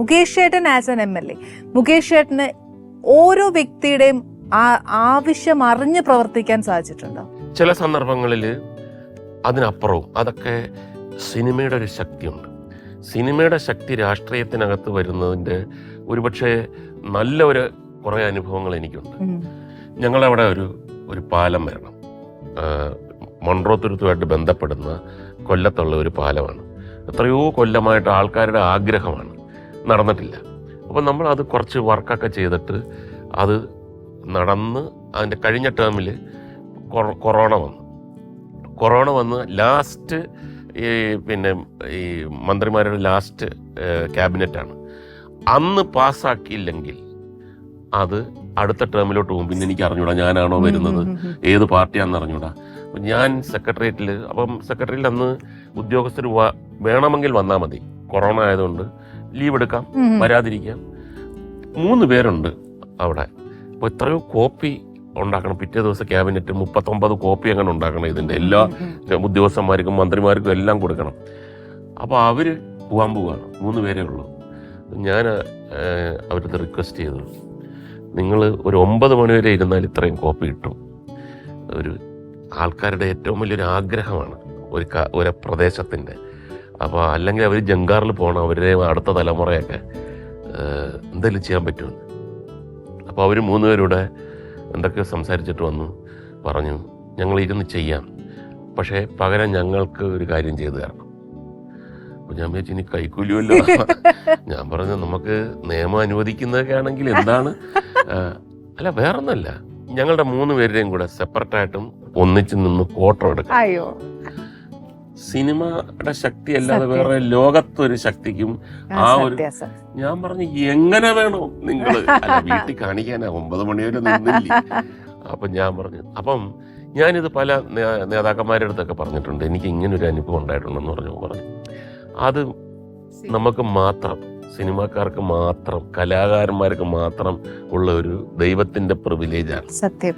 മുകേഷ് ചേട്ടൻ as an MLA, Mukesh ചേട്ടന് ഓരോ വ്യക്തിയുടെയും ആവശ്യം അറിഞ്ഞ് പ്രവർത്തിക്കാൻ സാധിച്ചിട്ടുണ്ടോ? ചില സന്ദർഭങ്ങളിൽ അതിനപ്പുറവും. അതൊക്കെ സിനിമയുടെ ഒരു ശക്തിയുണ്ട്. സിനിമയുടെ ശക്തി രാഷ്ട്രീയത്തിനകത്ത് വരുന്നതിൻ്റെ ഒരുപക്ഷെ നല്ല കുറേ അനുഭവങ്ങൾ എനിക്കുണ്ട്. ഞങ്ങളവിടെ ഒരു പാലം വരണം, മൺട്രോ തുരുത്തുമായിട്ട് ബന്ധപ്പെടുന്ന കൊല്ലത്തുള്ള ഒരു പാലമാണ്. എത്രയോ കൊല്ലമായിട്ട് ആൾക്കാരുടെ ആഗ്രഹമാണ്, നടന്നിട്ടില്ല. അപ്പം നമ്മൾ അത് കുറച്ച് വർക്കൊക്കെ ചെയ്തിട്ട് അത് നടന്ന് അതിൻ്റെ കഴിഞ്ഞ ടേമിൽ കൊറോണ വന്ന് ലാസ്റ്റ് ഈ മന്ത്രിമാരുടെ ലാസ്റ്റ് ക്യാബിനറ്റാണ്. അന്ന് പാസ്സാക്കിയില്ലെങ്കിൽ അത് അടുത്ത ടേമിലോട്ട് പോകും. പിന്നെ എനിക്ക് അറിഞ്ഞൂടാ ഞാനാണോ വരുന്നത്, ഏത് പാർട്ടിയാണെന്ന് അറിഞ്ഞൂടാ. അപ്പം ഞാൻ സെക്രട്ടേറിയറ്റിൽ, അപ്പം സെക്രട്ടറിയിൽ അന്ന് ഉദ്യോഗസ്ഥർ വേണമെങ്കിൽ വന്നാൽ മതി, കൊറോണ ആയതുകൊണ്ട് ലീവ് എടുക്കാം, വരാതിരിക്കാം. 3 പേരുണ്ട് അവിടെ. അപ്പോൾ എത്രയോ കോപ്പി ഉണ്ടാക്കണം. പിറ്റേ ദിവസം ക്യാബിനറ്റ് 39 കോപ്പി അങ്ങനെ ഉണ്ടാക്കണം. ഇതിൻ്റെ എല്ലാ ഉദ്യോഗസ്ഥന്മാർക്കും മന്ത്രിമാർക്കും എല്ലാം കൊടുക്കണം. അപ്പോൾ അവർ പോവാണ്. 3 പേരേ ഉള്ളൂ. ഞാൻ അവരത് റിക്വസ്റ്റ് ചെയ്തു, നിങ്ങൾ ഒരു 9 മണി വരെ ഇരുന്നാൽ ഇത്രയും കോപ്പി കിട്ടും. ഒരു ആൾക്കാരുടെ ഏറ്റവും വലിയൊരു ആഗ്രഹമാണ് ഒരു പ്രദേശത്തിൻ്റെ. അപ്പോൾ അല്ലെങ്കിൽ അവർ ജങ്കാറിൽ പോകണം, അവരുടെ അടുത്ത തലമുറയൊക്കെ എന്തെങ്കിലും ചെയ്യാൻ പറ്റുമെന്ന്. അപ്പോൾ അവർ 3 പേരുടെ എന്തൊക്കെ സംസാരിച്ചിട്ട് വന്നു, പറഞ്ഞു ഞങ്ങൾ ഇരുന്ന് ചെയ്യാം, പക്ഷേ പകരം ഞങ്ങൾക്ക് ഒരു കാര്യം ചെയ്തു തരണം. അപ്പോൾ ഞാൻ വിചാരിച്ചു ഇനി കൈക്കൂലിയല്ലോ. ഞാൻ പറഞ്ഞു നമുക്ക് നിയമം അനുവദിക്കുന്നതൊക്കെ ആണെങ്കിൽ എന്താണ്, അല്ല വേറൊന്നുമല്ല, ഞങ്ങളുടെ 3 പേരുടെയും കൂടെ സെപ്പറേറ്റായിട്ടും ഒന്നിച്ച് നിന്ന് ഫോട്ടോ എടുക്കാം. സിനിമയുടെ ശക്തി അല്ലാതെ വേറെ ലോകത്തൊരു ശക്തിക്കും ഞാൻ പറഞ്ഞു എങ്ങനെ വേണോ നിങ്ങൾ, അല്ല വീട്ടിൽ കാണിക്കാനാ 9 മണി വരെ നിന്നില്ലേ. അപ്പം ഞാൻ പറഞ്ഞു, അപ്പം ഞാനിത് പല നേതാക്കന്മാരുടെ അടുത്തൊക്കെ പറഞ്ഞിട്ടുണ്ട്, എനിക്ക് ഇങ്ങനൊരു അനുഭവം ഉണ്ടായിട്ടുണ്ടെന്ന് പറഞ്ഞു. അത് നമുക്ക് മാത്രം, സിനിമാക്കാർക്ക് മാത്രം, കലാകാരന്മാർക്ക് മാത്രം ഉള്ള ഒരു ദൈവത്തിന്റെ പ്രിവിലേജാണ്. സത്യം.